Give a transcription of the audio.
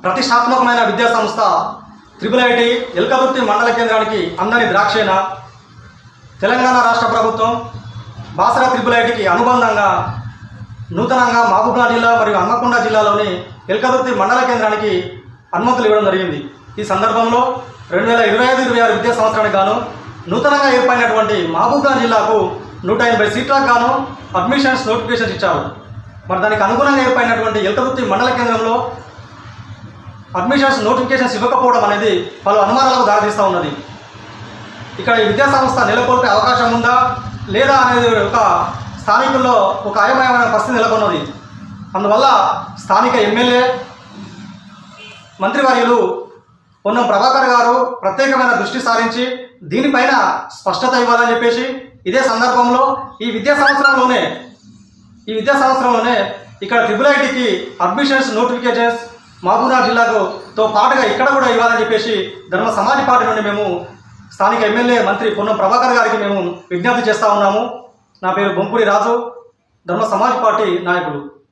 ప్రతిష్టాత్మకమైన విద్యా సంస్థ IIIT ఎల్కదుర్తి మండల కేంద్రానికి అందని ద్రాక్షేణ తెలంగాణ రాష్ట్ర ప్రభుత్వం బాసరా IIITకి అనుబంధంగా నూతనంగా మహబూబ్నగర్ జిల్లా మరియు హన్మకొండ జిల్లాలోని ఎల్కదుర్తి మండల కేంద్రానికి అనుమతులు ఇవ్వడం జరిగింది. ఈ సందర్భంలో 2025-26 విద్యా సంవత్సరానికి గాను నూతనంగా ఏర్పడినటువంటి మహబూబ్నగర్ జిల్లాకు 180 సీట్లకు గాను అడ్మిషన్స్ నోటిఫికేషన్స్ ఇచ్చారు. మరి దానికి అనుగుణంగా ఏర్పడినటువంటి ఎల్కదుర్తి మండల కేంద్రంలో అడ్మిషన్స్ నోటిఫికేషన్స్ ఇవ్వకపోవడం అనేది పలు అనుమానాలకు దారితీస్తూ ఉన్నది. ఇక్కడ ఈ విద్యా సంస్థ నెలకొల్పే అవకాశం ఉందా లేదా అనేది ఒక స్థానికుల్లో ఒక అయోమయమైన పరిస్థితి నెలకొన్నది. అందువల్ల స్థానిక ఎమ్మెల్యే మంత్రివర్యులు పొన్నం ప్రభాకర్ గారు ప్రత్యేకమైన దృష్టి సారించి దీనిపైన స్పష్టత ఇవ్వాలని చెప్పేసి ఇదే సందర్భంలో ఈ విద్యా సంవత్సరంలోనే ఇక్కడ IIITకి అడ్మిషన్స్ నోటిఫికేషన్స్ మహబూబ్నగర్ జిల్లాతో పాటుగా ఇక్కడ కూడా ఇవ్వాలని చెప్పేసి ధర్మ సమాజ్ పార్టీ నుండి మేము స్థానిక ఎమ్మెల్యే మంత్రి పొన్నం ప్రభాకర్ గారికి మేము విజ్ఞప్తి చేస్తూ ఉన్నాము. నా పేరు బొంకుడి రాజు, ధర్మ సమాజ్ పార్టీ నాయకుడు.